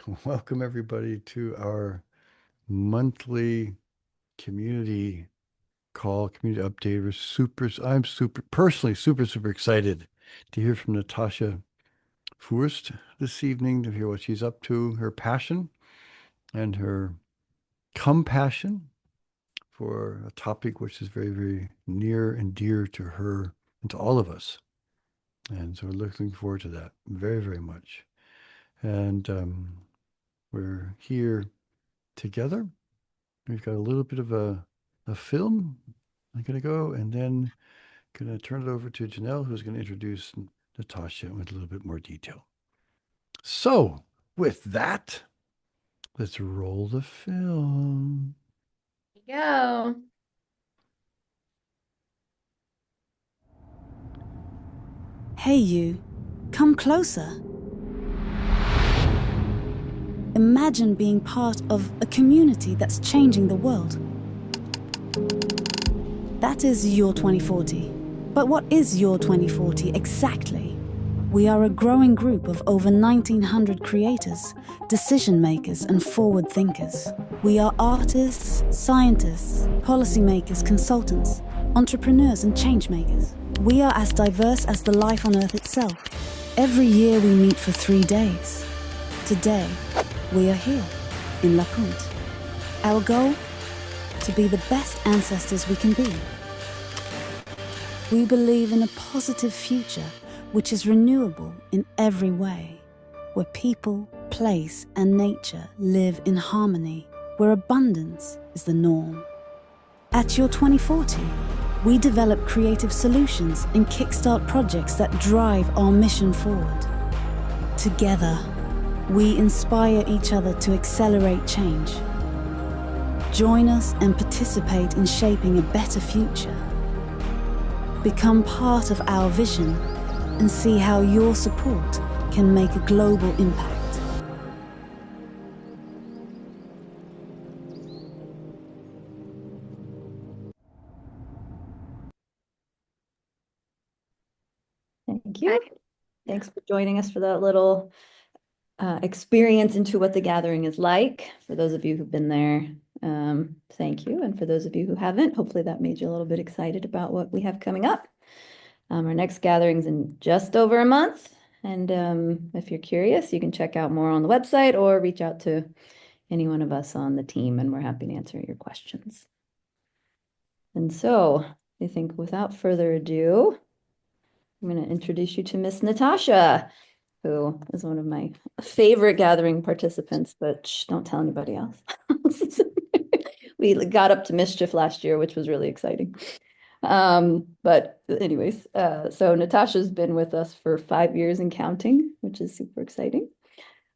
welcome everybody to our monthly community call, community update. I'm personally super excited to hear from Natascha Fürst this evening, to hear what she's up to, her passion and her compassion for a topic which is very near and dear to her and to all of us. And so we're looking forward to that very much. And we're here together. We've got a little bit of a film. I'm going to go and then going to turn it over to Janelle, who's going to introduce Natascha with a little bit more detail. So, with that, let's roll the film. Go. Hey, you. Come closer. Imagine being part of a community that's changing the world. That is Your 2040. But what is Your 2040 exactly? We are a growing group of over 1,900 creators, decision makers, and forward thinkers. We are artists, scientists, policymakers, consultants, entrepreneurs, and change makers. We are as diverse as the life on Earth itself. Every year we meet for 3 days. Today, we are here in La Punt. Our goal? To be the best ancestors we can be. We believe in a positive future which is renewable in every way, where people, place, and nature live in harmony, where abundance is the norm. At Your 2040, we develop creative solutions and kickstart projects that drive our mission forward. Together, we inspire each other to accelerate change. Join us and participate in shaping a better future. Become part of our vision and see how your support can make a global impact. Thank you. Thanks for joining us for that little experience into what the gathering is like. For those of you who've been there, thank you. And for those of you who haven't, hopefully that made you a little bit excited about what we have coming up. Our next gathering's in just over a month. And if you're curious, you can check out more on the website or reach out to any one of us on the team, and we're happy to answer your questions. And so I think without further ado, I'm going to introduce you to Miss Natascha, who is one of my favorite gathering participants, but don't tell anybody else. We got up to mischief last year, which was really exciting. But anyways, so Natascha's been with us for 5 years and counting, which is super exciting,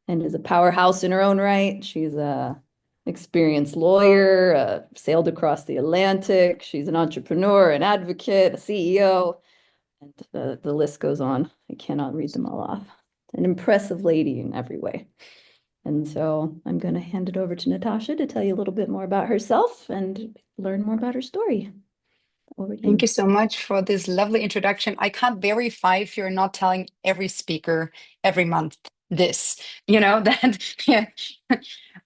and is a powerhouse in her own right. She's a experienced lawyer, sailed across the Atlantic. She's an entrepreneur, an advocate, a CEO, and the list goes on. I cannot read them all off. An impressive lady in every way. And so I'm going to hand it over to Natascha to tell you a little bit more about herself and learn more about her story. Over to you. Thank you so much for this lovely introduction. I can't verify if you're not telling every speaker every month this, that. Yeah.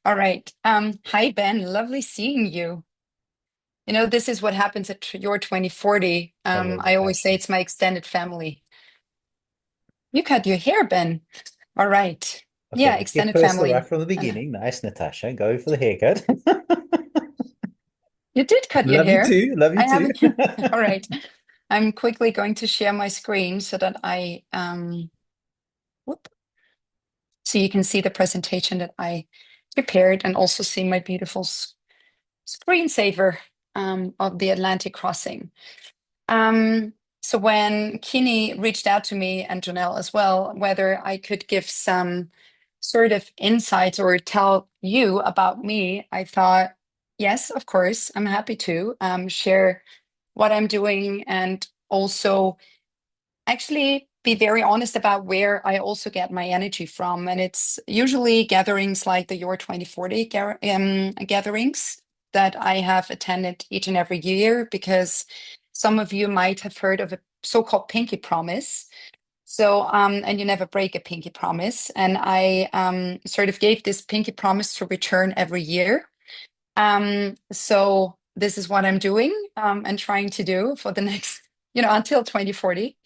All right. Hi, Ben. Lovely seeing you. This is what happens at Your 2040. Hello, I always say Natascha. it's my extended family. You cut your hair, Ben. All right. Okay, Yeah, let's get extended personal family. right from the beginning. Nice, Natascha. Go for the haircut. You did cut your Love you hair. too. Love you I too. haven't. All right. I'm quickly going to share my screen so that whoop, so you can see the presentation that I prepared and also see my beautiful screensaver of the Atlantic crossing. So when Kini reached out to me, and Janelle as well, whether I could give some sort of insights or tell you about me, I thought, yes, of course, I'm happy to share what I'm doing, and also actually be very honest about where I also get my energy from. And it's usually gatherings like the Your 2040 gatherings that I have attended each and every year, because some of you might have heard of a so-called pinky promise. So, and you never break a pinky promise. And I sort of gave this pinky promise to return every year. So this is what I'm doing and trying to do for the next, until 2040.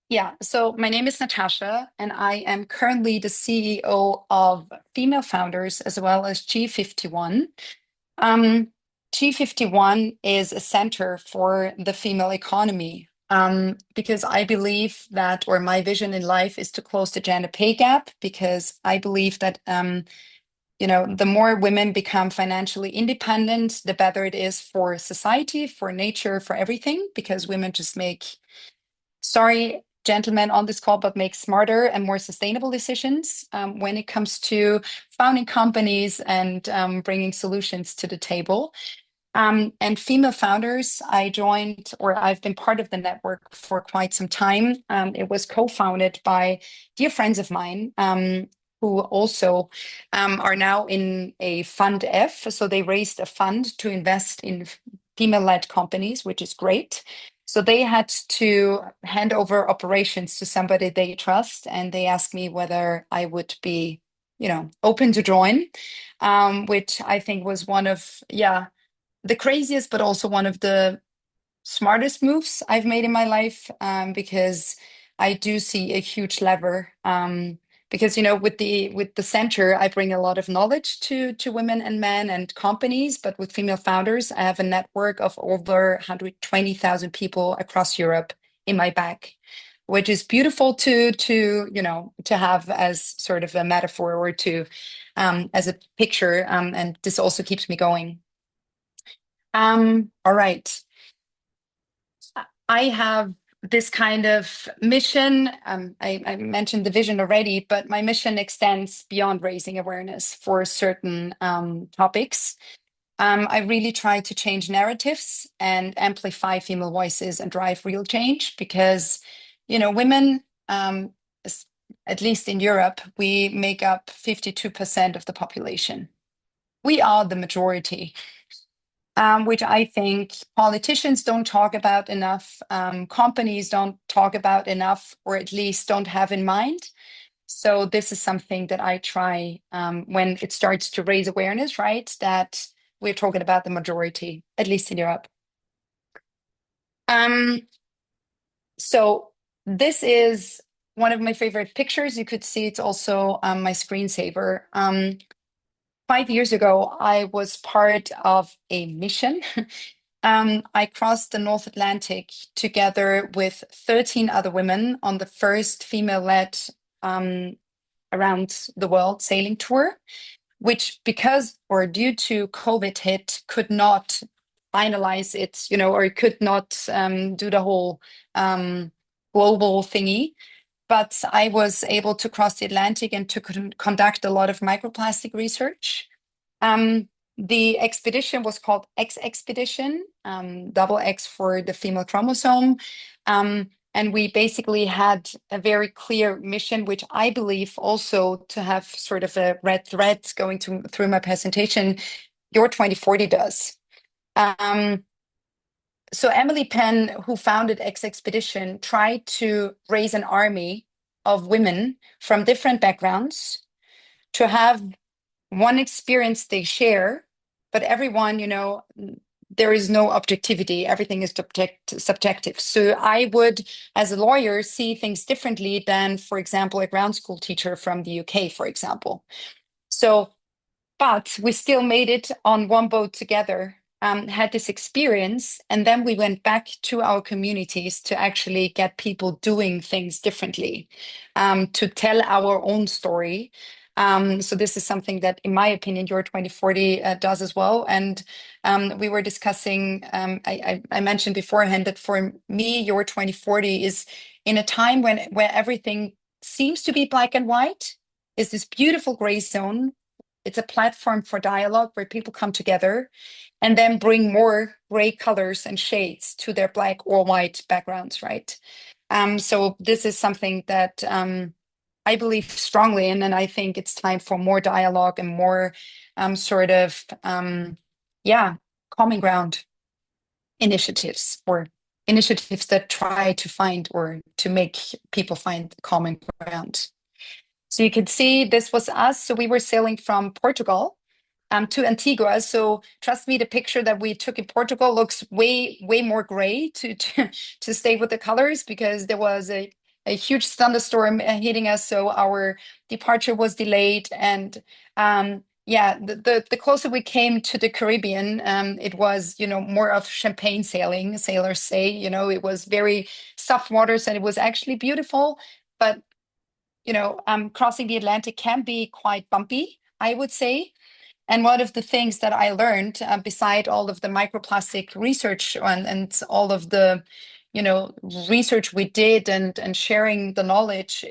Yeah, so my name is Natascha, and I am currently the CEO of Female Founders as well as G51. Um, G51 is a center for the female economy because I believe that, or my vision in life is to close the gender pay gap, because I believe that, the more women become financially independent, the better it is for society, for nature, for everything, because women just make, sorry, gentlemen on this call, but make smarter and more sustainable decisions when it comes to founding companies and bringing solutions to the table. And Female Founders, I joined, or I've been part of the network for quite some time. It was co-founded by dear friends of mine who also are now in a Fund F. So they raised a fund to invest in female-led companies, which is great. So they had to hand over operations to somebody they trust, and they asked me whether I would be, open to join, which I think was one of, the craziest, but also one of the smartest moves I've made in my life, because I do see a huge lever. Because with the center, I bring a lot of knowledge to women and men and companies, but with Female Founders, I have a network of over 120,000 people across Europe in my back, which is beautiful to have as sort of a metaphor, or to as a picture, and this also keeps me going. All right. I have this kind of mission. I mentioned the vision already, but my mission extends beyond raising awareness for certain topics. I really try to change narratives and amplify female voices and drive real change, because, women, at least in Europe, we make up 52% of the population. We are the majority. Which I think politicians don't talk about enough, companies don't talk about enough, or at least don't have in mind. So this is something that I try when it starts to raise awareness, right? That we're talking about the majority, at least in Europe. So this is one of my favorite pictures. You could see it's also my screensaver. 5 years ago, I was part of a mission. I crossed the North Atlantic together with 13 other women on the first female-led around the world sailing tour, which, because or due to COVID hit, could not finalize its, or it could not do the whole global thingy. But I was able to cross the Atlantic and to conduct a lot of microplastic research. The expedition was called X Expedition, double X for the female chromosome. And we basically had a very clear mission, which I believe also to have sort of a red thread going through my presentation, Your 2040 does. So Emily Penn, who founded X Expedition, tried to raise an army of women from different backgrounds to have one experience they share, but everyone, there is no objectivity. Everything is subjective. So I would, as a lawyer, see things differently than, for example, a ground school teacher from the UK, for example. So, but we still made it on one boat together, had this experience, and then we went back to our communities to actually get people doing things differently, to tell our own story. So this is something that, in my opinion, Your 2040 does as well. And we were discussing, I mentioned beforehand that for me, Your 2040 is in a time where everything seems to be black and white, is this beautiful gray zone. It's a platform for dialogue where people come together and then bring more gray colors and shades to their black or white backgrounds, right? So this is something that I believe strongly in, and I think it's time for more dialogue and more sort of, common ground initiatives or initiatives that try to find or to make people find common ground. So you can see this was us. So we were sailing from Portugal to Antigua. So trust me, the picture that we took in Portugal looks way more gray to stay with the colors, because there was a huge thunderstorm hitting us. So our departure was delayed. And yeah, the closer we came to the Caribbean, it was, more of champagne sailing, sailors say, it was very soft waters and it was actually beautiful. But, crossing the Atlantic can be quite bumpy, I would say. And one of the things that I learned, beside all of the microplastic research and all of the, research we did and sharing the knowledge,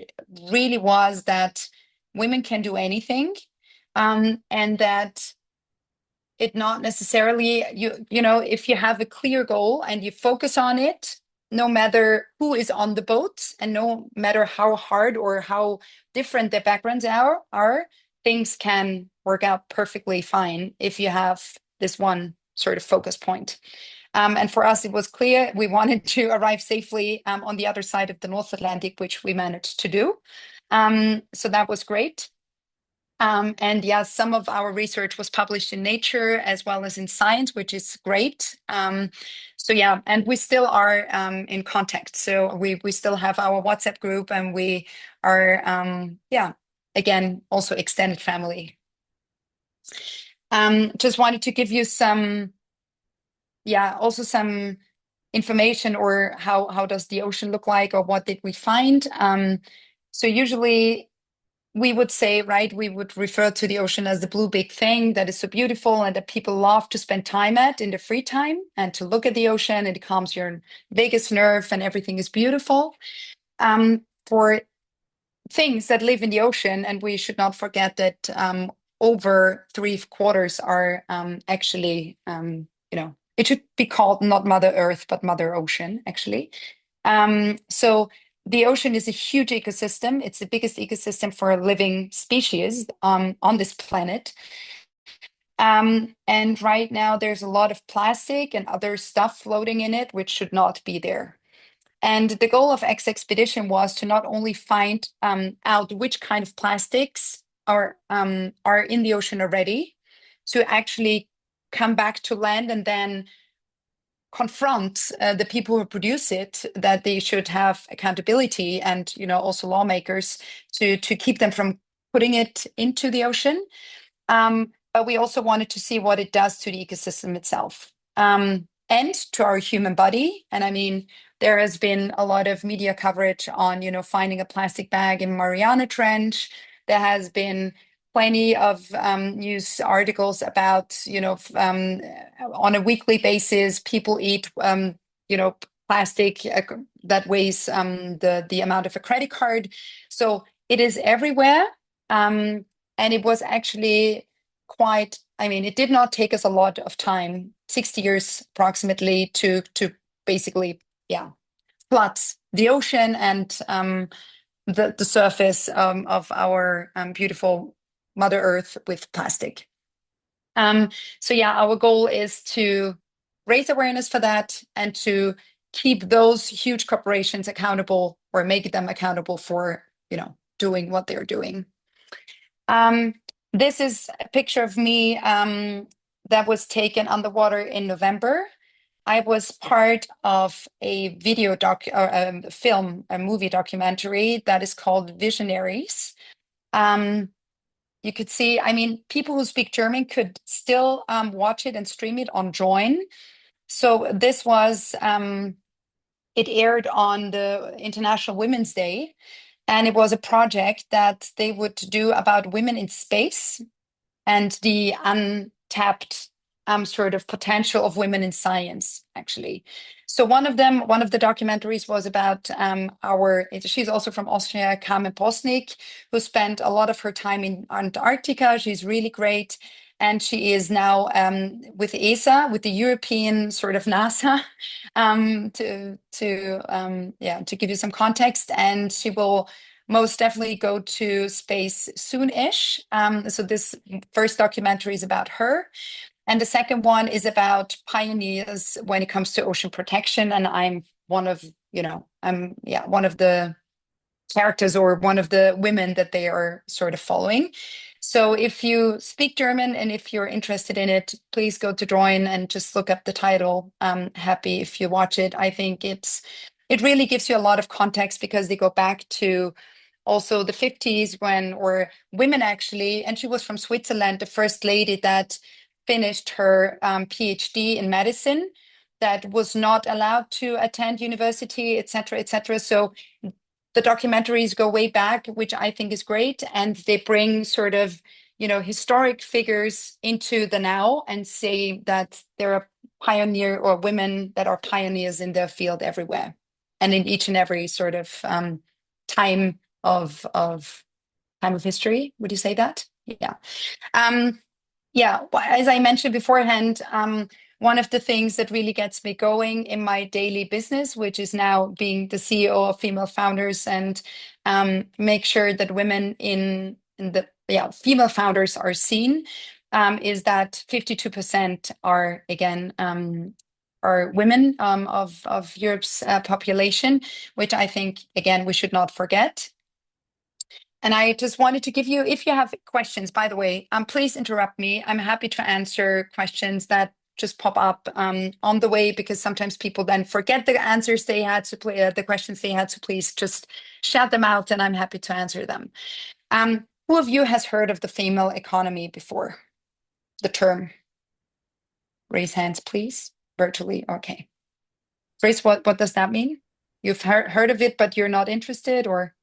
really was that women can do anything, and that it not necessarily, if you have a clear goal and you focus on it, no matter who is on the boat and no matter how hard or how different their backgrounds are, things can work out perfectly fine if you have this one sort of focus point. And for us, it was clear we wanted to arrive safely on the other side of the North Atlantic, which we managed to do. So that was great. And yeah, some of our research was published in Nature as well as in Science, which is great. So yeah, and we still are in contact. So we still have our WhatsApp group, and we are, again, also extended family. Just wanted to give you some information, or how does the ocean look like, or what did we find? So usually we would say, right, we would refer to the ocean as the blue big thing that is so beautiful and that people love to spend time at in their free time, and to look at the ocean, and it calms your vagus nerve and everything is beautiful. For things that live in the ocean, and we should not forget that over 3/4 are actually, it should be called not Mother Earth, but Mother Ocean, actually. So the ocean is a huge ecosystem. It's the biggest ecosystem for a living species on this planet. And right now there's a lot of plastic and other stuff floating in it, which should not be there. And the goal of X Expedition was to not only find out which kind of plastics are in the ocean already, to actually come back to land and then confront the people who produce it, that they should have accountability, and also lawmakers to keep them from putting it into the ocean. But we also wanted to see what it does to the ecosystem itself, and to our human body. And I mean, there has been a lot of media coverage on, finding a plastic bag in Mariana Trench. There has been plenty of news articles about, on a weekly basis, people eat, plastic that weighs the amount of a credit card. So it is everywhere. And it was actually it did not take us a lot of time, 60 years approximately, to basically, flood the ocean and the surface of our beautiful Mother Earth with plastic. So yeah, our goal is to raise awareness for that and to keep those huge corporations accountable, or make them accountable for, doing what they're doing. This is a picture of me that was taken underwater in November. I was part of a movie documentary that is called Visionaries. You could see, people who speak German could still watch it and stream it on Join. So this was, it aired on the International Women's Day. And it was a project that they would do about women in space and the untapped sort of potential of women in science, actually. So one of the documentaries was about she's also from Austria, Carmen Posnick, who spent a lot of her time in Antarctica. She's really great. And she is now with ESA, with the European sort of NASA, to give you some context. And she will most definitely go to space soon-ish. So this first documentary is about her. And the second one is about pioneers when it comes to ocean protection. And I'm one of, one of the characters or one of the women that they are sort of following. So if you speak German and if you're interested in it, please go to Join and just look up the title. I'm happy if you watch it. I think it really gives you a lot of context because they go back to also the 50s or women actually, and she was from Switzerland, the first lady that finished her PhD in medicine, that was not allowed to attend university, etc., etc. So the documentaries go way back, which I think is great. And they bring sort of, historic figures into the now and say that there are pioneer or women that are pioneers in their field everywhere. And in each and every sort of time of history. Would you say that? Yeah. Yeah, as I mentioned beforehand, one of the things that really gets me going in my daily business, which is now being the CEO of Female Founders and make sure that women in the female founders are seen, is that 52% are again are women of Europe's population, which I think again we should not forget. And I just wanted to give you, if you have questions, by the way, please interrupt me. I'm happy to answer questions that just pop up on the way, because sometimes people then forget the answers they had to the questions they had. So please just shout them out and I'm happy to answer them. Who of you has heard of the female economy before? The term? Raise hands, please. Virtually, okay. Grace, what does that mean? You've heard of it, but you're not interested, or?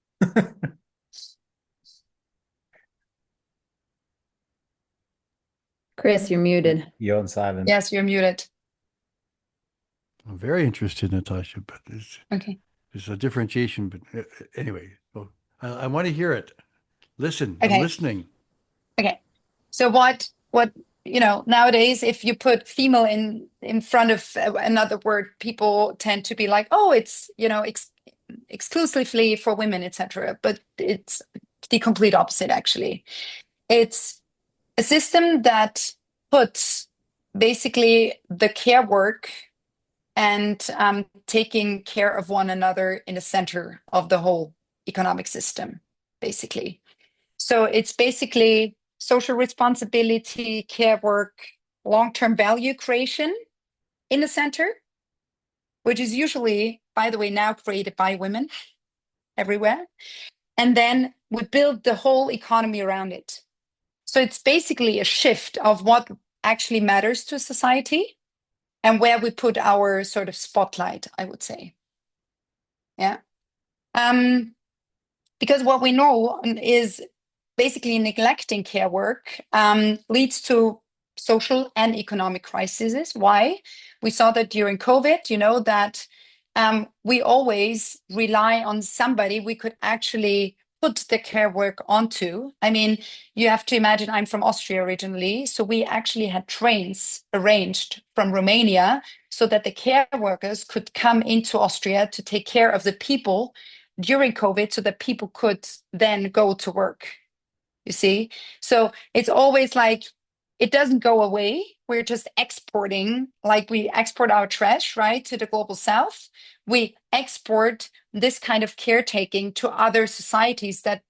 Chris, you're muted. You're on silent. Yes, you're muted. I'm very interested, Natascha, but Okay. there's a differentiation. But anyway, well, I want to hear it. Listen, Okay. I'm listening. Okay. So what nowadays, if you put female in front of another word, people tend to be like, oh, it's exclusively for women, etc. But it's the complete opposite, actually. It's a system that puts basically the care work and taking care of one another in the center of the whole economic system, basically. So it's basically social responsibility, care work, long-term value creation in the center, which is usually, by the way, now created by women everywhere. And then we build the whole economy around it. So it's basically a shift of what actually matters to society and where we put our sort of spotlight, I would say. Yeah. Because what we know is basically neglecting care work leads to social and economic crises. Why? We saw that during COVID, that we always rely on somebody we could actually put the care work onto. I mean, you have to imagine I'm from Austria originally, so we actually had trains arranged from Romania so that the care workers could come into Austria to take care of the people during COVID so that people could then go to work. You see? So it's always like, it doesn't go away. We're just exporting, like we export our trash, right, to the global south. We export this kind of caretaking to other societies that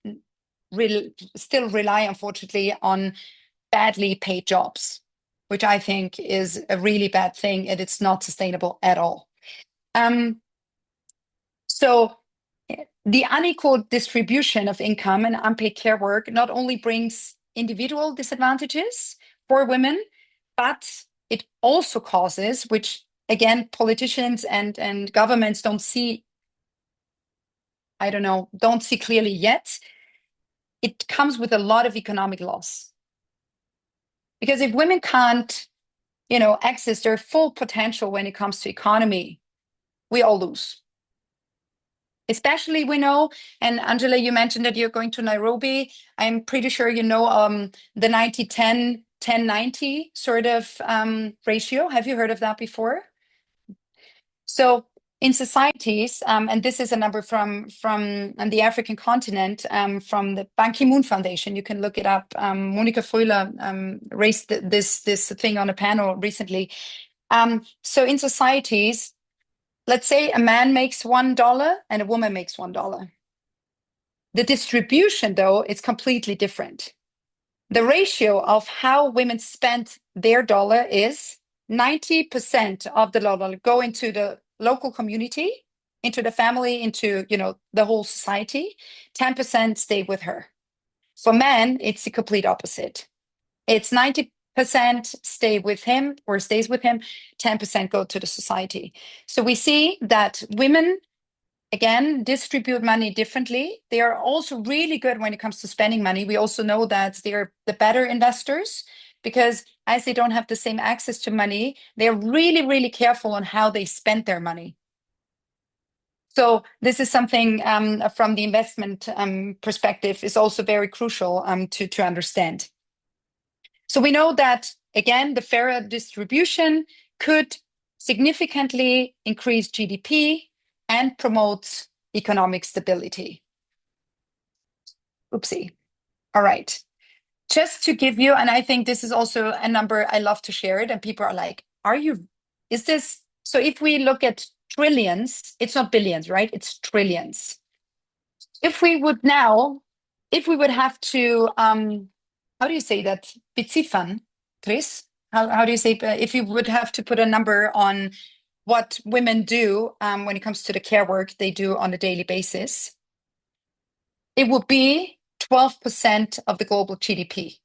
still rely, unfortunately, on badly paid jobs, which I think is a really bad thing, and it's not sustainable at all. So the unequal distribution of income and unpaid care work not only brings individual disadvantages for women, but it also causes, which again, politicians and governments don't see clearly yet, it comes with a lot of economic loss. Because if women can't, access their full potential when it comes to economy, we all lose. Especially we know, and Angela, you mentioned that you're going to Nairobi. I'm pretty sure you know the 90-10, 10-90 sort of ratio. Have you heard of that before? So in societies, and this is a number from the African continent, from the Ban Ki-moon Foundation. You can look it up. Monika Fröhler raised this thing on a panel recently. So in societies, let's say a man makes $1 and a woman makes $1. The distribution, though, is completely different. The ratio of how women spend their dollar is 90% of the dollar go into the local community, into the family, into, the whole society. 10% stay with her. For men, it's the complete opposite. It's 90% stay with him or stays with him, 10% go to the society. So we see that women, again, distribute money differently. They are also really good when it comes to spending money. We also know that they're the better investors because as they don't have the same access to money, they're really, really careful on how they spend their money. So this is something from the investment perspective is also very crucial to understand. So we know that, again, the fairer distribution could significantly increase GDP and promote economic stability. Oopsie. All right. Just to give you, and I think this is also a number I love to share it, and people are like, is this? So if we look at trillions, it's not billions, right? It's trillions. If we would have to, how do you say that? Beziffern, Chris? How do you say, if you would have to put a number on what women do when it comes to the care work they do on a daily basis, it would be 12% of the global GDP.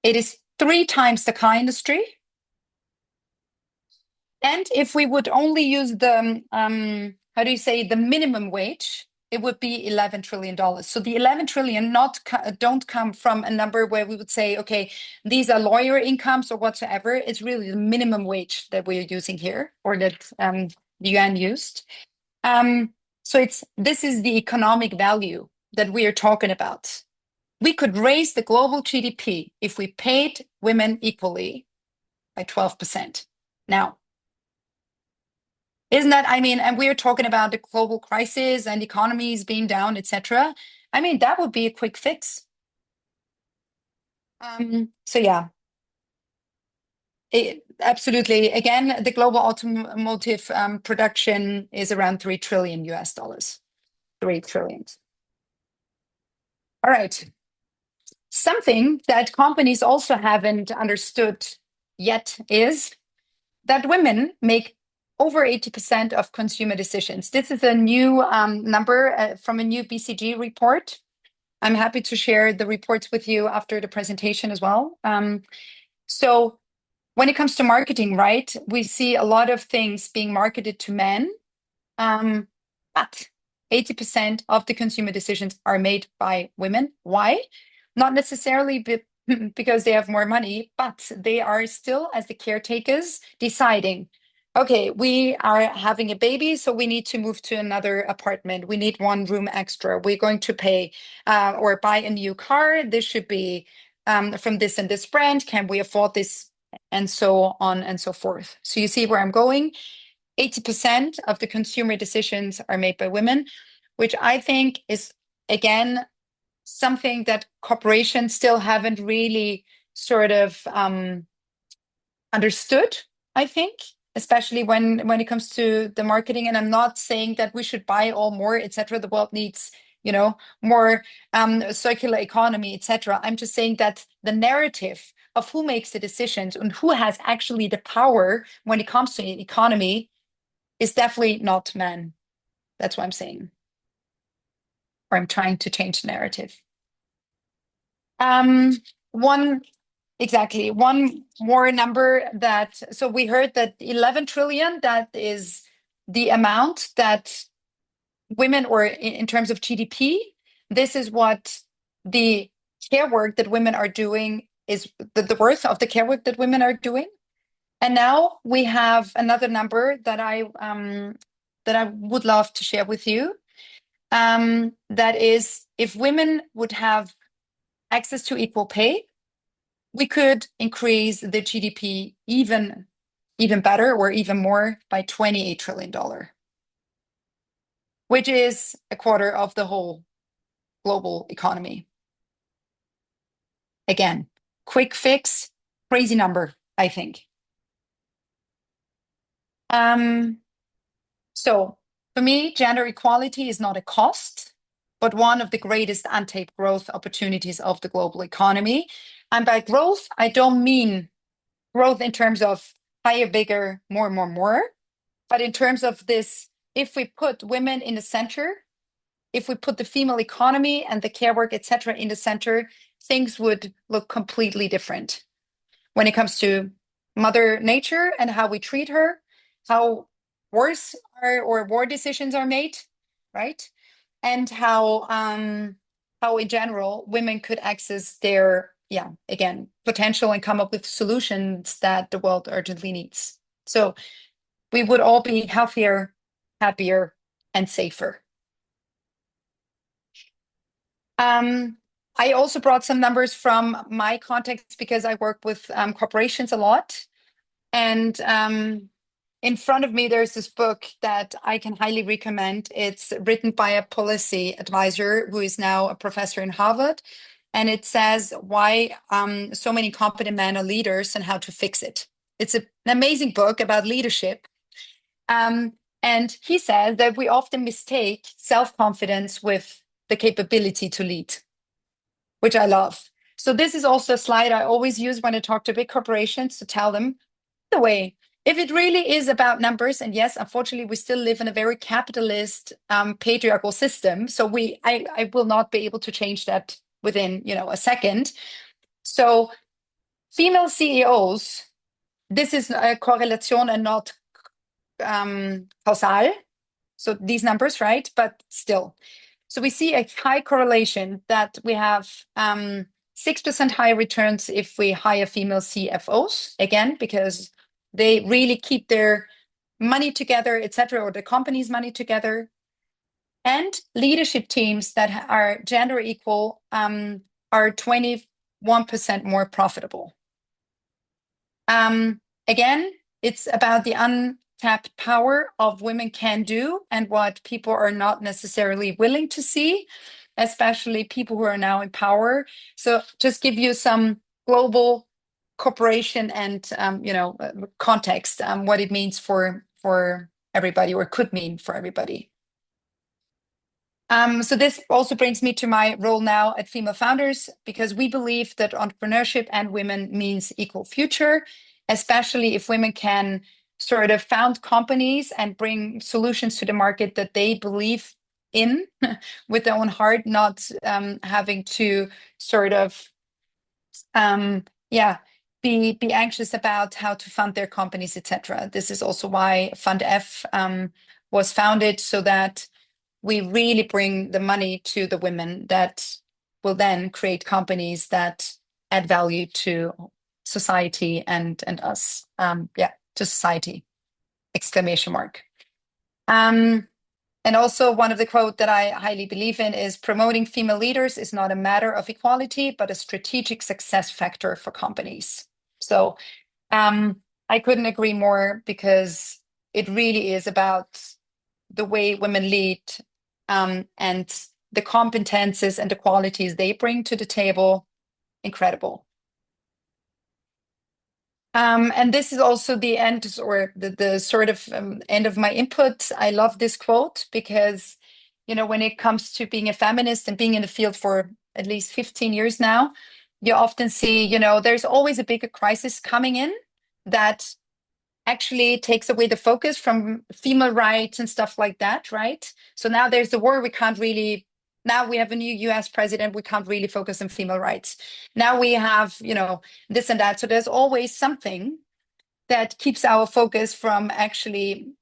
It is 3 times the car industry. And if we would only use the, the minimum wage, it would be $11 trillion. So the 11 trillion don't come from a number where we would say, okay, these are lawyer incomes or whatsoever. It's really the minimum wage that we're using here, or that the UN used. So this is the economic value that we are talking about. We could raise the global GDP if we paid women equally by 12%. Now, isn't that, and we're talking about the global crisis and economies being down, etc. That would be a quick fix. So yeah, absolutely. Again, the global automotive production is around $3 trillion US. $3 trillion. All right. Something that companies also haven't understood yet is that women make over 80% of consumer decisions. This is a new number from a new BCG report. I'm happy to share the reports with you after the presentation as well. So when it comes to marketing, right, we see a lot of things being marketed to men, but 80% of the consumer decisions are made by women. Why? Not necessarily because they have more money, but they are still, as the caretakers, deciding, okay, we are having a baby, so we need to move to another apartment. We need 1 room extra. We're going to pay or buy a new car. This should be from this and this brand. Can we afford this? And so on and so forth. So you see where I'm going. 80% of the consumer decisions are made by women, which I think is, again, something that corporations still haven't really sort of understood, I think, especially when it comes to the marketing. And I'm not saying that we should buy all more, etc. The world needs, more circular economy, etc. I'm just saying that the narrative of who makes the decisions and who has actually the power when it comes to an economy is definitely not men. That's what I'm saying. Or I'm trying to change the narrative. One more number so we heard that 11 trillion, that is the amount that women, or in terms of GDP, this is what the care work that women are doing is the worth of the care work that women are doing. And now we have another number that I would love to share with you. That is, if women would have access to equal pay, we could increase the GDP even even better or even more by $28 trillion, which is a quarter of the whole global economy. Again, quick fix, crazy number, I think. So for me, gender equality is not a cost, but one of the greatest untapped growth opportunities of the global economy. And by growth, I don't mean growth in terms of higher, bigger, more, but in terms of this, if we put women in the center, if we put the female economy and the care work, etc., in the center, things would look completely different when it comes to Mother Nature and how we treat her, how wars are or war decisions are made, right? And how in general women could access their, again, potential and come up with solutions that the world urgently needs. So we would all be healthier, happier, and safer. I also brought some numbers from my context because I work with corporations a lot. And in front of me, there's this book that I can highly recommend. It's written by a policy advisor who is now a professor in Harvard. And it says why so many competent men are leaders and how to fix it. It's an amazing book about leadership. And he says that we often mistake self-confidence with the capability to lead, which I love. So this is also a slide I always use when I talk to big corporations to tell them, the way, if it really is about numbers, and yes, unfortunately, we still live in a very capitalist, patriarchal system. So I will not be able to change that within, a second. So female CEOs, this is a correlation and not causal. So these numbers, right? But still. So we see a high correlation that we have 6% higher returns if we hire female CFOs, again, because they really keep their money together, etc., or the company's money together. And leadership teams that are gender equal are 21% more profitable. Again, it's about the untapped power of women can do and what people are not necessarily willing to see, especially people who are now in power. So just give you some global cooperation and context, what it means for everybody or could mean for everybody. So this also brings me to my role now at Female Founders, because we believe that entrepreneurship and women means equal future, especially if women can sort of found companies and bring solutions to the market that they believe in with their own heart, not having to sort of be anxious about how to fund their companies, etc. This is also why Fund F was founded, so that we really bring the money to the women that will then create companies that add value to society and us. To society, exclamation mark. And also one of the quote that I highly believe in is promoting female leaders is not a matter of equality, but a strategic success factor for companies. So I couldn't agree more, because it really is about the way women lead and the competences and the qualities they bring to the table. Incredible. And this is also the end, or the sort of end of my input. I love this quote because, when it comes to being a feminist and being in the field for at least 15 years now, you often see, there's always a bigger crisis coming in that actually takes away the focus from female rights and stuff like that, right? So now there's the war, now we have a new US president, we can't really focus on female rights. Now we have, this and that. So there's always something that keeps our focus from actually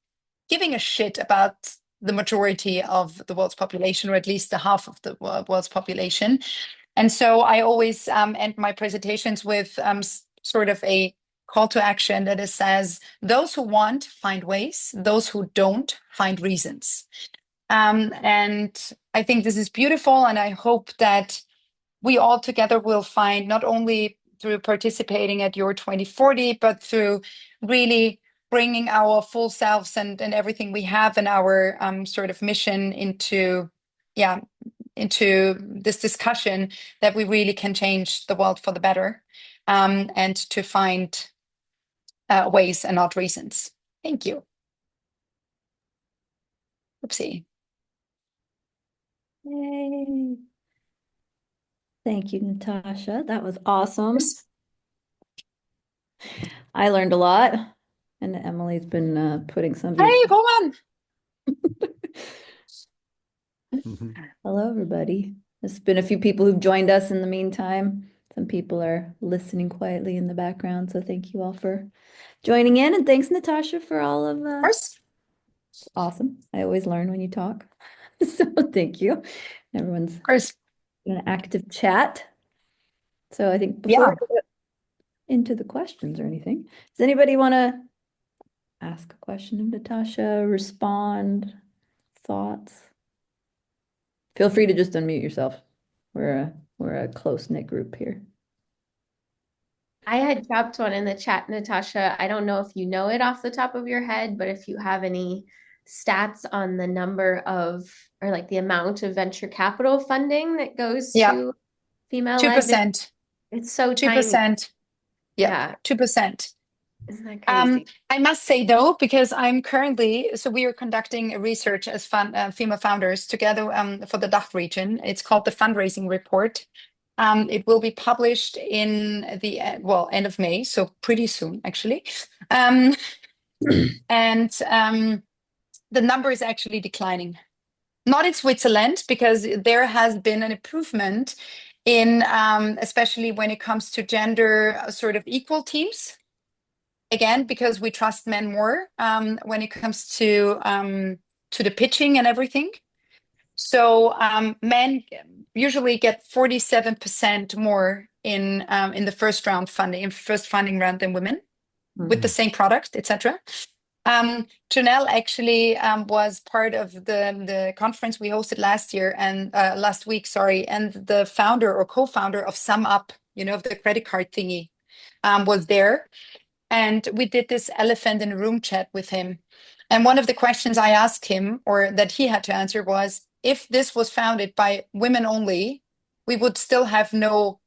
giving a shit about the majority of the world's population, or at least the half of the world's population. And so I always end my presentations with sort of a call to action that it says, those who want, find ways. Those who don't, find reasons. And I think this is beautiful. And I hope that we all together will find, not only through participating at your 2040, but through really bringing our full selves and everything we have and our sort of mission into this discussion, that we really can change the world for the better, and to find ways and not reasons. Thank you. Oopsie. Yay. Thank you, Natascha. That was awesome. I learned a lot, and Emily's been putting some of Hey, these. Roman. Mhm. Hello, everybody. There's been a few people who've joined us in the meantime. Some people are listening quietly in the background, so thank you all for joining in, and thanks, Natascha, for all of Of course. awesome. I always learn when you talk, so thank you. Everyone's Of course. in an active chat. So I think Yeah. before we get into the questions or anything, does anybody want to ask a question of Natascha, respond, thoughts? Feel free to just unmute yourself. We're a close-knit group here. I had dropped one in the chat, Natascha. I don't know if you know it off the top of your head, but if you have any stats on the number of, or like the amount of venture capital funding that goes to female-led, 2%. it's so tiny. 2%. Yeah. 2%. Isn't that crazy? I must say though, because I'm currently, so we are conducting a research as female founders together for the DACH region. It's called the fundraising report. It will be published in the end of May, so pretty soon actually. And the number is actually declining. Not in Switzerland, because there has been an improvement in, especially when it comes to gender sort of equal teams. Again, because we trust men more when it comes to the pitching and everything. So men usually get 47% more in the first funding round than women with the same product, etc. Janelle actually was part of the conference we hosted last week, and the founder or co-founder of SumUp, of the credit card thingy, was there. And we did this elephant in a room chat with him. And one of the questions I asked him, or that he had to answer, was, if this was founded by women only, we would still have no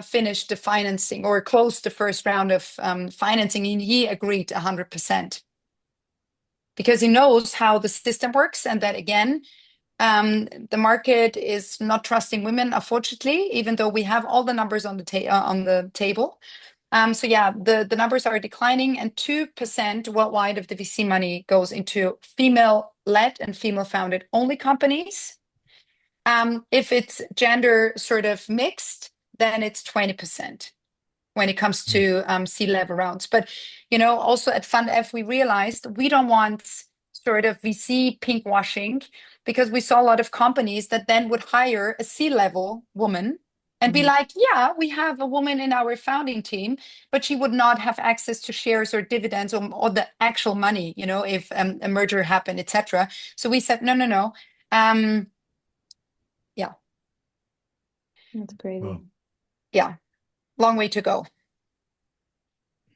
finished the financing or closed the first round of financing. And he agreed 100%. Because he knows how the system works, and that, again, the market is not trusting women, unfortunately, even though we have all the numbers on the table. So yeah, the numbers are declining, and 2% worldwide of the VC money goes into female-led and female-founded only companies. If it's gender sort of mixed, then it's 20% when it comes to C-level rounds. But, also at FundF, we realized we don't want sort of VC pink washing, because we saw a lot of companies that then would hire a C-level woman and be like, yeah, we have a woman in our founding team, but she would not have access to shares or dividends or the actual money, if a merger happened, etc. So we said, no. Yeah. That's crazy. Wow. Yeah. Long way to go.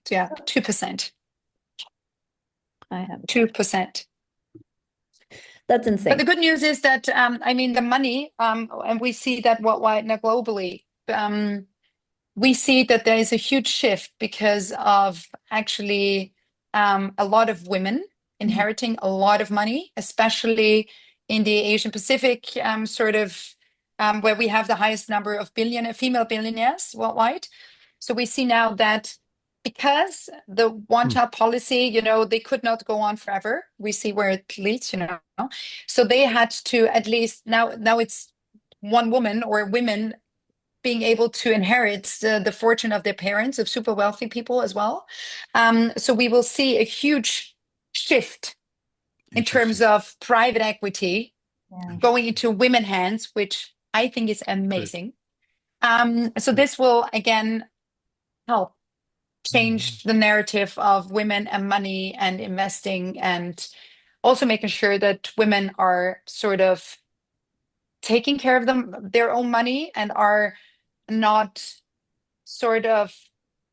So yeah, 2%. I have 2%. That's But the insane. good news is that, the money, and we see that worldwide now globally, we see that there is a huge shift because of actually a lot of women inheriting a lot of money, especially in the Asian Pacific, where we have the highest number of female billionaires worldwide. So we see now that because the one-child policy, they could not go on forever. We see where it leads, So they had to, at least now it's one woman or women being able to inherit the fortune of their parents, of super wealthy people as well. So we will see a huge shift in terms Interesting. of private equity going into women hands, which I think is amazing. So this will, again, help change the narrative of women and money and investing, and also making sure that women are sort of taking care of their own money, and are not sort of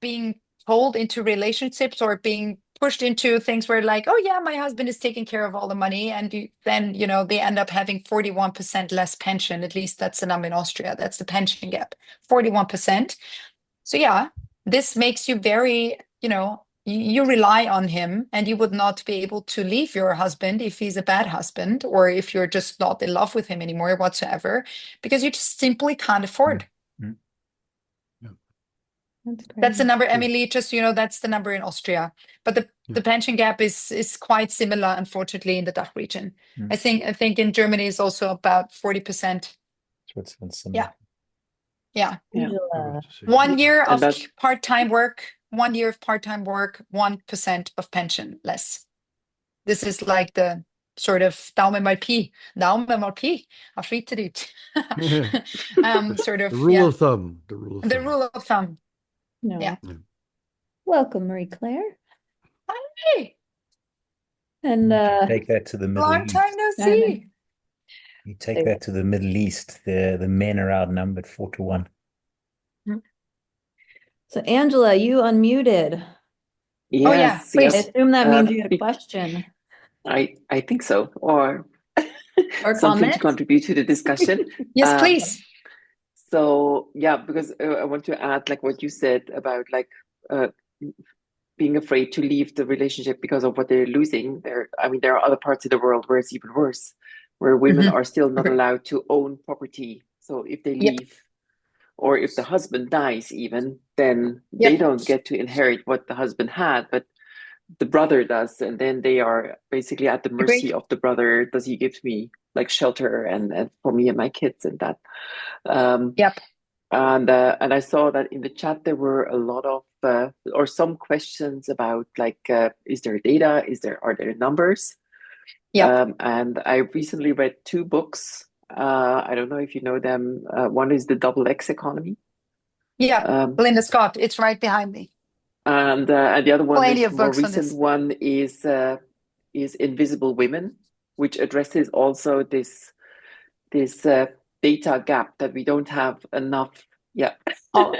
being pulled into relationships or being pushed into things where like, oh yeah, my husband is taking care of all the money, and then they end up having 41% less pension. At least that's the number in Austria. That's the pension gap, 41%. So yeah, this makes you very, you rely on him, and you would not be able to leave your husband if he's a bad husband, or if you're just not in love with him anymore whatsoever, because you just simply can't afford. Mm. That's the number, True. Emily, just, that's the number in Austria. But the pension gap is quite similar, unfortunately, in the DACH region. Mm. I think in Germany is also about 40%. Switzerland's Yeah. Yeah. I Angela, wrote the same. 1 year And of that part-time work, 1 year of part-time work, 1% of pension less. This is like the sort of Daumen mal Pi, auf Schweizerdeutsch. Sort of, The rule of thumb. The rule of the thumb. rule of thumb. no. Yeah. Welcome, Marie-Claire. Hey, And Take that to the Middle long time East. no I know. see. You take that to the Middle East. The men are outnumbered 4-1. so Angela, you unmuted. Oh yeah, yes, I please. assume that means you had a be- question I think so, or or something to comment. contribute to the discussion. Yes, Um, please. So yeah, because I want to add like what you said about like being afraid to leave the relationship because of what they're losing. There are other parts of the world where it's even worse, where women Mhm. are still not allowed to own property. So if they Yep. leave, or if the husband dies even, then they Yep. don't get to inherit what the husband had, but the brother does, and then they are basically at the mercy Agree. of the brother. Does he give me like shelter and for me and my kids and that? Yep. And I saw that in the chat there were a lot of or some questions about like is there data? Are there numbers? Yep. And I recently read two books. I don't know if you know them. One is the Double X Economy. Yeah. Linda Scott, it's right behind me. And the other one, Plenty the of more books on recent this. one, is Invisible Women, which addresses also this data gap that we don't have enough. Yeah. All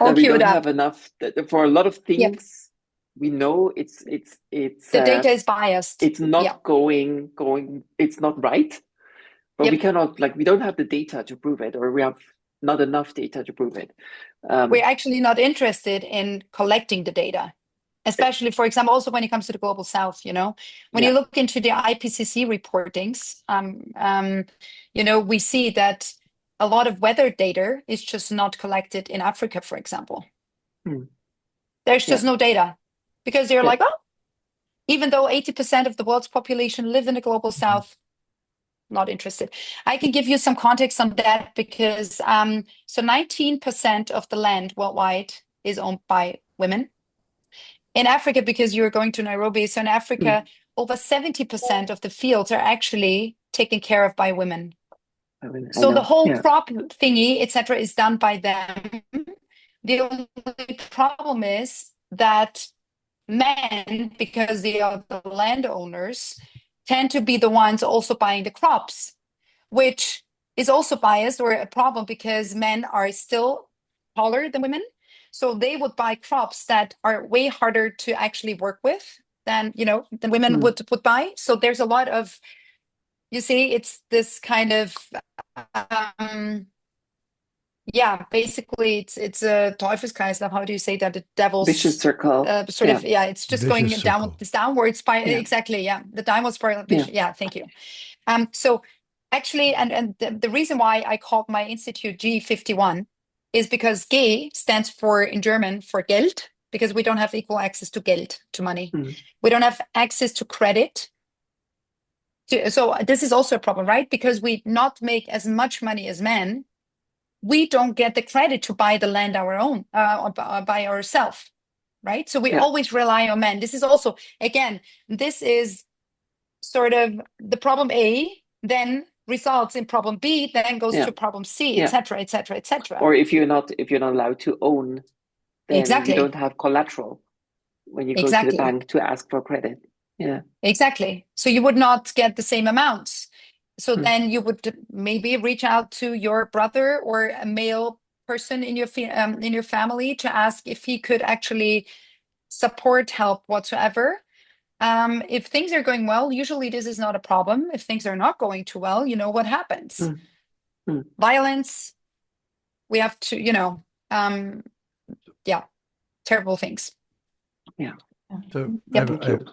That we queued don't up. have enough for a lot of Yep. things. We know it's The data is biased. it's not Yeah. going it's not right, but we Yep. cannot, like, we don't have the data to prove it, or we have not enough data to prove it. We're actually not interested in collecting the data, especially, for example, also when it comes to the global south, when you look into the IPCC reportings, we see that a lot of weather data is just not collected in Africa, for example. There's just no data because they're like, oh, even though 80% of the world's population live in the global south, not interested. I can give you some context on that because so 19% of the land worldwide is owned by women. In Africa, because you're going to Nairobi, so in Africa, over 70% of the fields are actually taken care of by women. So the whole crop thingy, etc., is done by them. The only problem is that men, because they are the landowners, tend to be the ones also buying the crops, which is also biased or a problem because men are still taller than women. So they would buy crops that are way harder to actually work with than women would buy. So there's a lot of, you see, it's this kind of basically it's a Teufelskreislauf. How do you say that? The devil's vicious circle. It's just going Vicious down circle. this downward spiral. Exactly, the downward spiral. Thank you. So actually, and the reason why I called my institute G51 is because G stands for, in German, for Geld, because we don't have equal access to Geld, to money. We don't have access to credit. So this is also a problem, right? Because we not make as much money as men, we don't get the credit to buy the land our own by ourselves, right? So we always rely on men. This is also, again, this is sort of the problem A, then results in problem B, then goes to problem C, etc., etc., etc. Or if you're not allowed to own, then Exactly. you don't have collateral when you go to the bank to ask for credit. Exactly. So you would not get the same amounts. So then you would maybe reach out to your brother or a male person in your family to ask if he could actually support, help whatsoever. If things are going well, usually this is not a problem. If things are not going too well, you know what happens. Mm. Mm. Violence, we have to, yeah, terrible things. Yeah. So Yep. Thank you.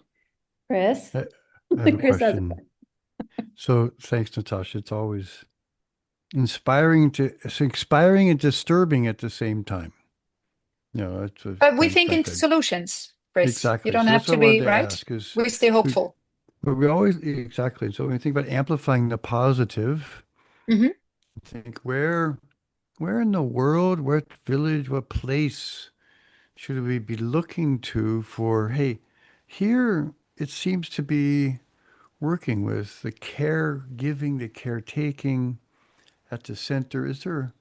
Chris? I have a Chris has a question. So thanks, Natascha. It's always inspiring it's inspiring and disturbing at the same time. That's what But we finds think back into solutions, Chris. You exactly. don't So have that's what to I wanted be to right. ask is We stay hopeful. but we always exactly. So when we think about amplifying the positive, Mhm. think where in the world, what village, what place should we be looking to for, hey, here it seems to be working with the caregiving, the caretaking at the center. Is I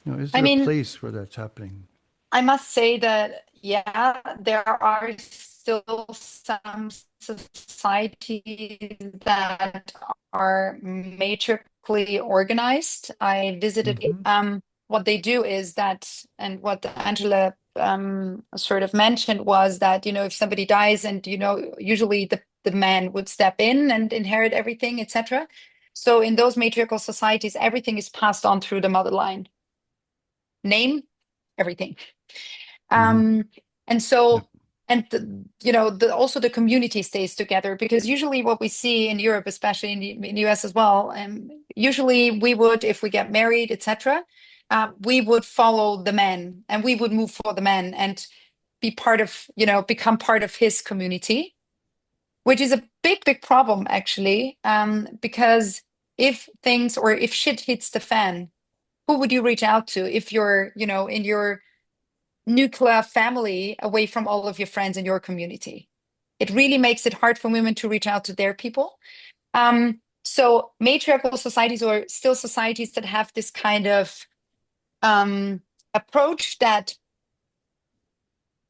there a mean, place where that's happening? I must say that, yeah, there are still some societies that are matrically organized. I visited, Hmm. what they do is that, and what Angela sort of mentioned was that, if somebody dies and, usually the man would step in and inherit everything, etc. So in those matriarchal societies, everything is passed on through the mother line. Name, everything. Hmm. Um, and Yep. so, and also the community stays together, because usually what we see in Europe, especially in the US as well, usually we would, if we get married, etc., we would follow the man and we would move for the man and be part of, become part of his community, which is a big, big problem actually, because if shit hits the fan, who would you reach out to if you're, in your nuclear family away from all of your friends in your community? It really makes it hard for women to reach out to their people. So matriarchal societies, or still societies that have this kind of approach, that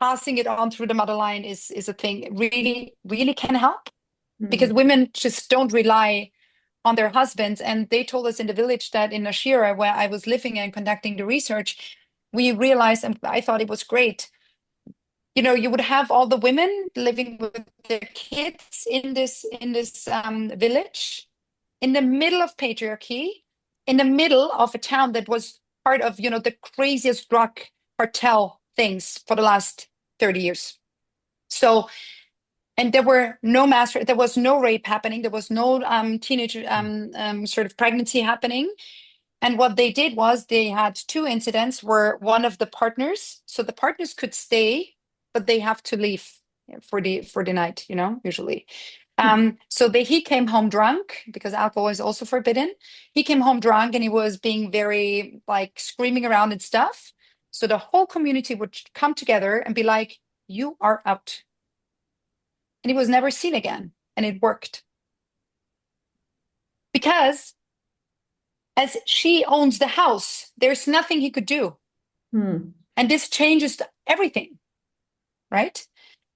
passing it on through the mother line is a thing, really, really can help, because women just don't rely on their husbands. And they told us in the village that in Nashira, where I was living and conducting the research, we realized, and I thought it was great, you would have all the women living with their kids in this village, in the middle of patriarchy, in the middle of a town that was part of the craziest drug cartel things for the last 30 years. So, and there was no rape happening, there was no teenage sort of pregnancy happening. And what they did was they had two incidents where one of the partners, so the partners could stay, but they have to leave for the night, usually. So he came home drunk, because alcohol is also forbidden. He came home drunk and he was being very, like, screaming around and stuff. So the whole community would come together and be like, "You are out." And he was never seen again. And it worked. Because as she owns the house, there's nothing he could do. And this changes everything, right?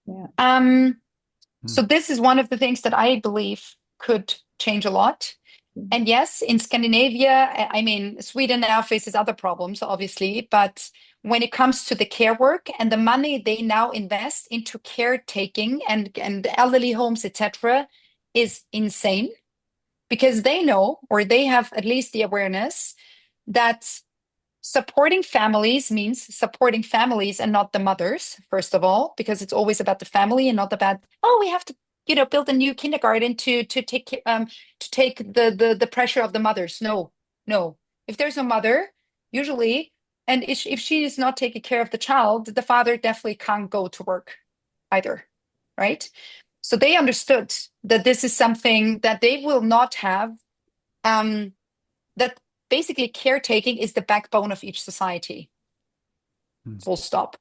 Yeah. So this is one of the things that I believe could change a lot. And yes, in Scandinavia, I mean, Sweden now faces other problems, obviously, but when it comes to the care work and the money they now invest into caretaking and elderly homes, etc., is insane, because they know, or they have at least the awareness, that supporting families means supporting families and not the mothers, first of all, because it's always about the family and not about, oh, we have to, build a new kindergarten to take the pressure of the mothers. No, no. If there's a mother, usually, and if she is not taking care of the child, the father definitely can't go to work either, right? So they understood that this is something that they will not have, that basically caretaking is the backbone of each society. Full stop.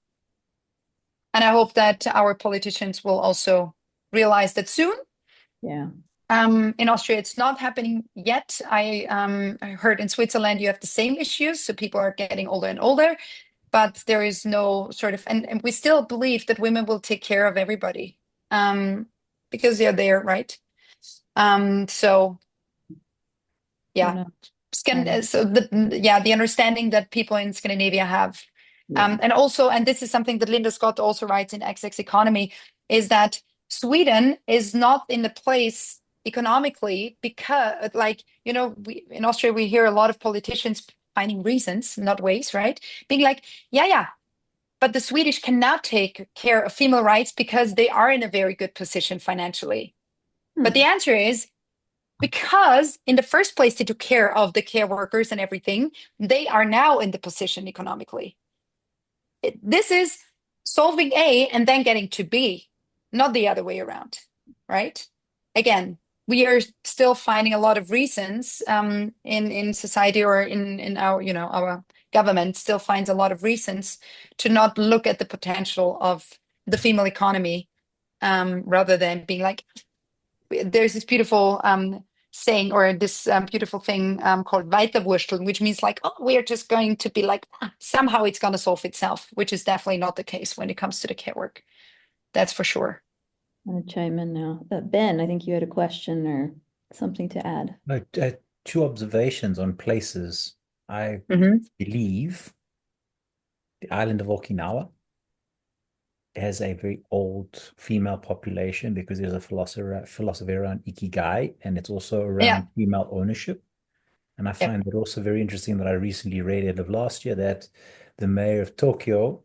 And I hope that our politicians will also realize that soon. Yeah. In Austria, it's not happening yet. I heard in Switzerland you have the same issues, so people are getting older and older, but there is no sort of, and we still believe that women will take care of everybody, because they're there, right? So yeah. No. So the understanding that people in Scandinavia have Yeah. And also, and this is something that Linda Scott also writes in XX Economy, is that Sweden is not in the place economically because, like, in Austria, we hear a lot of politicians finding reasons, not ways, right? Being like, yeah, but the Swedish can now take care of female rights because they are in a very good position financially. But the answer is because in the first place, they took care of the care workers and everything, they are now in the position economically. This is solving A and then getting to B, not the other way around, right? Again, we are still finding a lot of reasons in society or in our our government still finds a lot of reasons to not look at the potential of the female economy rather than being like, there's this beautiful saying or this beautiful thing called Weiterwursteln, which means like, oh, we're just going to be like, somehow it's going to solve itself, which is definitely not the case when it comes to the care work. That's for sure. I'm gonna chime in now. Ben, I think you had a question or something to add. No, two observations on places. I Mhm. believe the island of Okinawa has a very old female population because there's a philosophy around ikigai, and it's also Yeah. around female ownership. And I Yep. find it also very interesting that I recently read end of last year that the mayor of Tokyo,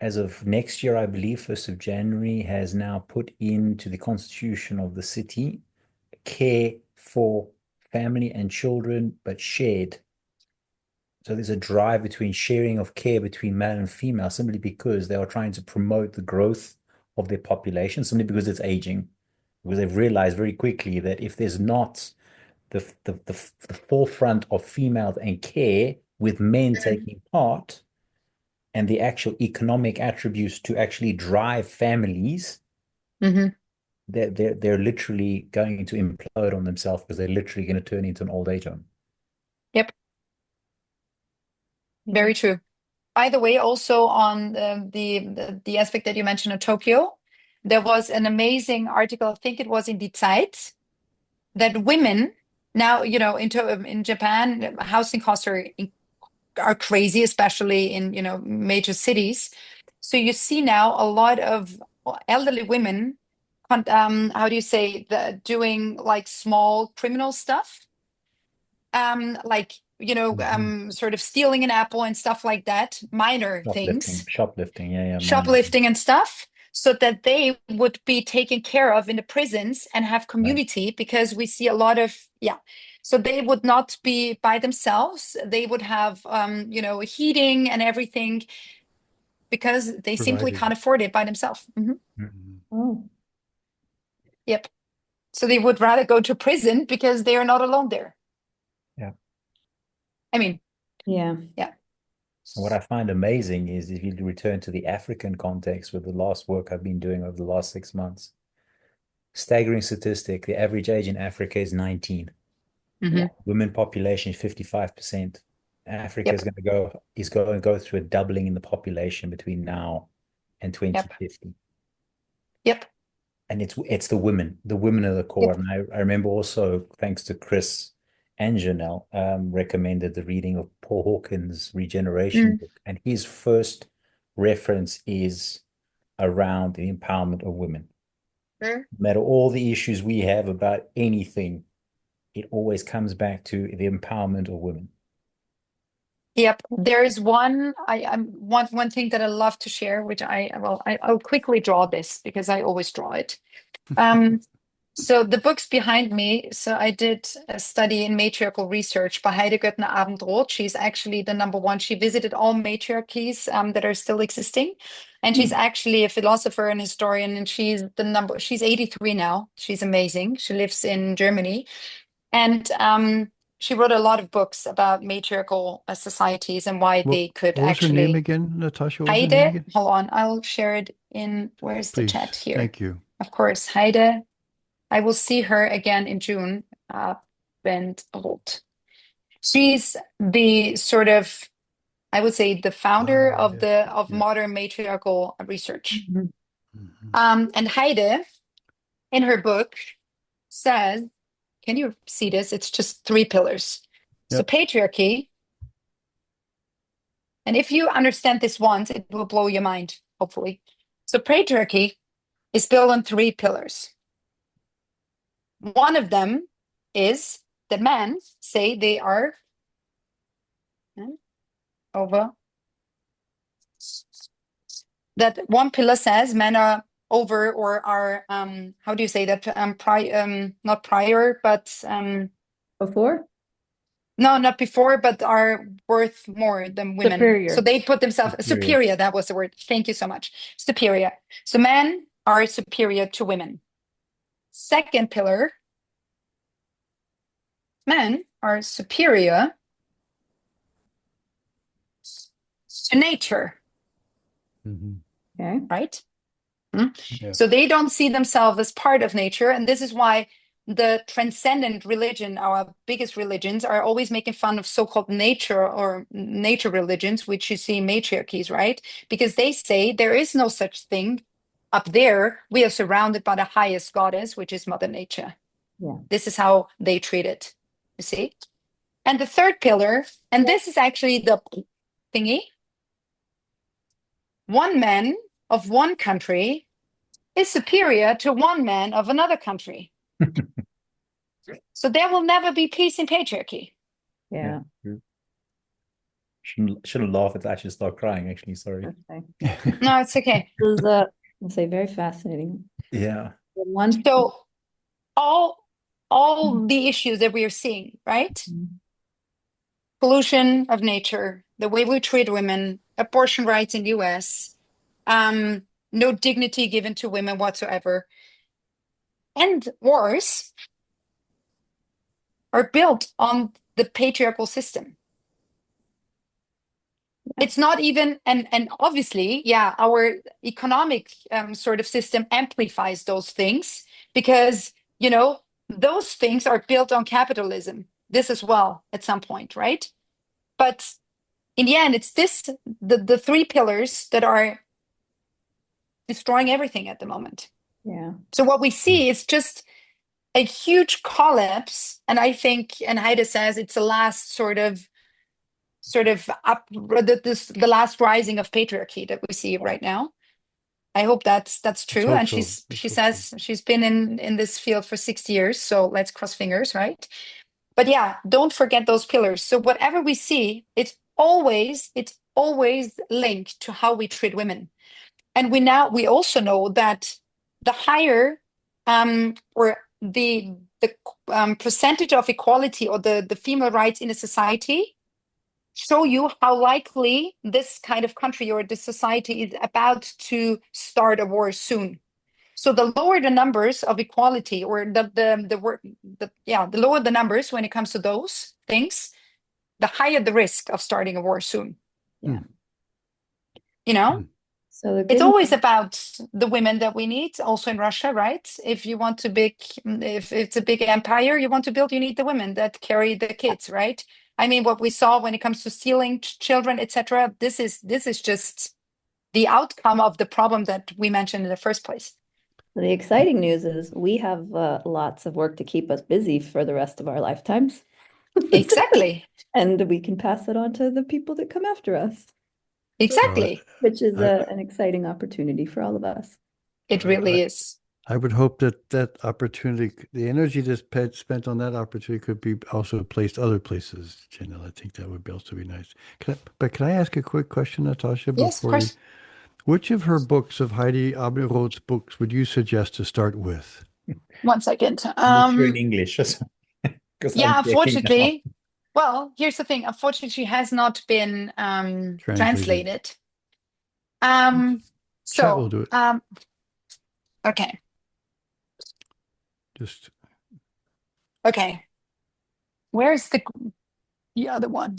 as of next year, I believe, 1st of January, has now put into the constitution of the city care for family and children, but shared. So there's a drive between sharing of care between male and female simply because they are trying to promote the growth of their population, simply because it's aging. Because they've realized very quickly that if there's not the forefront of females and care with men taking part and the actual economic attributes to actually drive families, Hmm. they're literally going to implode on themselves because they're literally going to turn into an old age home. Yep. Very true. By the way, also on the aspect that you mentioned of Tokyo, there was an amazing article, I think it was in Die Zeit, that women now, in Japan, housing costs are crazy, especially in, major cities. So you see now a lot of elderly women, how do you say, doing like small criminal stuff, like, sort of stealing an apple and stuff like that, minor things, Shoplifting, yeah, minor. shoplifting and stuff, so that they would be taken care of in the prisons and have community because we see a lot of, yeah. So they would not be by themselves. They would have, heating and everything because they simply Provided. can't afford it by themselves. Mhm. Mhm. Oh, Yep. So they would rather go to prison because they are not alone there. Yeah. I mean, yeah. yeah. And what I find amazing is if you return to the African context with the last work I've been doing over the last 6 months, staggering statistic, the average age in Africa is 19. Mhm. Women population is 55%. Africa Yep. is going to go through a doubling in the population between now and Yep. 2050. Yep. And it's the women. The women are the core. Yep. And I remember also, thanks to Chris and Janelle, recommended the reading of Paul Hawkins' Regeneration Mm. book. And his first reference is around the empowerment of women. Mm. No matter all the issues we have about anything, it always comes back to the empowerment of women. Yep, there is one thing that I love to share, which I'll quickly draw this because I always draw it. So the books behind me. So I did a study in matriarchal research by Heide Göttner Abendroth. She's actually the number one. She visited all matriarchies that are still existing, and she's actually a philosopher and historian. And she's 83 now. She's amazing. She lives in Germany, and she wrote a lot of books about matriarchal societies and why What, they could what was her name actually. again, Natascha? What was her name Heide, again? hold on, I'll share it in, where's the Please. chat here? Thank you. Of course, Heide. I will see her again in June. Bent Roth. She's the sort of, I would say, the founder Ah, of yes. the of Yeah. modern matriarchal research. Mhm. And Heide, in her book, says, can you see this? It's just three pillars. So Yep. patriarchy, And if you understand this once, it will blow your mind, hopefully. So patriarchy is built on 3 pillars. One of them is that men say they are over. That one pillar says men are over or are how do you say that not prior but Before? no, not before, but are worth more than women. Superior. So they put themselves Superior. superior. That was the word. Thank you so much. Superior. So men are superior to women. Second pillar, men are superior to nature, Mhm. Okay. right? Yeah. So they don't see themselves as part of nature. And this is why the transcendent religion, our biggest religions, are always making fun of so-called nature or nature religions, which you see in matriarchies, right? Because they say there is no such thing up there. We are surrounded by the highest goddess, which is Mother Nature. Yeah. This is how they treat it, you see? And the third pillar, and this is actually the thingy, one man of one country is superior to one man of another country. So there will never be peace in patriarchy. Yeah. True. Shouldn't laugh at that. I should start crying, actually. Sorry. Okay. No, it's okay. This is I'll say very fascinating. Yeah. The one. So all the issues that we are seeing, right? Pollution of nature, the way we treat women, abortion rights in the US, no dignity given to women whatsoever, and wars are built on the patriarchal system. It's not even, and obviously, yeah, our economic sort of system amplifies those things because, you know, those things are built on capitalism, this as well at some point, right? But in the end, it's the 3 pillars that are destroying everything at the moment. Yeah. So what we see is just a huge collapse. And I think, and Heide says it's the last sort of the last rising of patriarchy that we see right now. I hope that's true. hope And so. she Let's hope says she's been in this field for 60 years, so let's cross fingers, right? But yeah, don't forget those pillars. So whatever we see, it's always linked to how we treat women. And we also know that the higher or the percentage of equality or the female rights in a society show you how likely this kind of country or this society is about to start a war soon. So the lower the numbers of equality or the lower the numbers when it comes to those things, the higher the risk of starting a war soon. Yeah. You know? Hmm. So It's always about the women that we need, also in Russia, right? If it's a big empire you want to build, you need the women that carry the kids, right? I mean, what we saw when it comes to stealing children, etc. This is just the outcome of the problem that we mentioned in the first place. the exciting news is we have lots of work to keep us busy for the rest of our lifetimes. Exactly. And we can pass it on to the people that come after us, Exactly. which is an exciting opportunity for all of us. It really is. I would hope that that opportunity, the energy that's spent on that opportunity could be also placed other places, Janelle. I think that would also be nice. Can I ask a quick question, Natascha, Yes, of before course. which of her books, of Heidi Abelroth's books, would you suggest to start with? 1 second. Make sure in English. Because Yeah, I'm checking now. unfortunately. Well, here's the thing. Unfortunately, she has not been translated. Chat will do it. Okay. Just Okay. Where's the other one?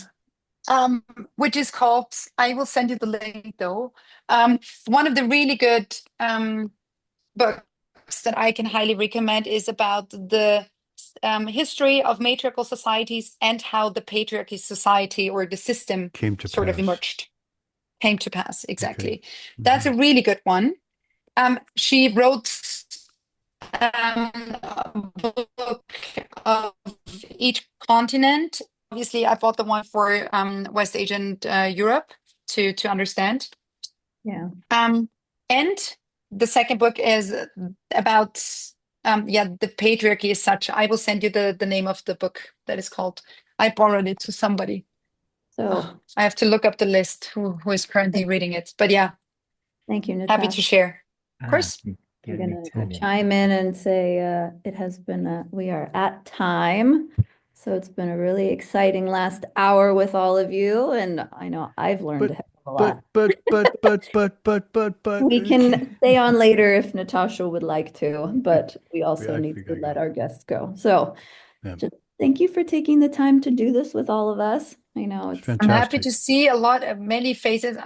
Which is called, I will send you the link though. One of the really good books that I can highly recommend is about the history of matriarchal societies and how the patriarchy society or the system came to sort of pass. emerged, came to pass. Exactly. Okay. That's a really good one. She wrote a book of each continent. Obviously, I bought the one for West Asia and Europe. to understand. Yeah. And the second book is about the patriarchy as such. I will send you the name of the book that is called. I borrowed it to somebody. So I have to look up the list who is currently reading it. But yeah, thank you, happy Natascha. to share. Of Ah, course. you I'm get an gonna Italian. chime in and say it has been we are at time. So it's been a really exciting last hour with all of you, and I know I've learned a heck of a lot. But. We can stay on later if Natascha would like to, but we also actually need to gotta let go. our guests go. So Yeah. just thank you for taking the time to do this with all of us. I know It's it's I'm happy fantastic. to see many faces.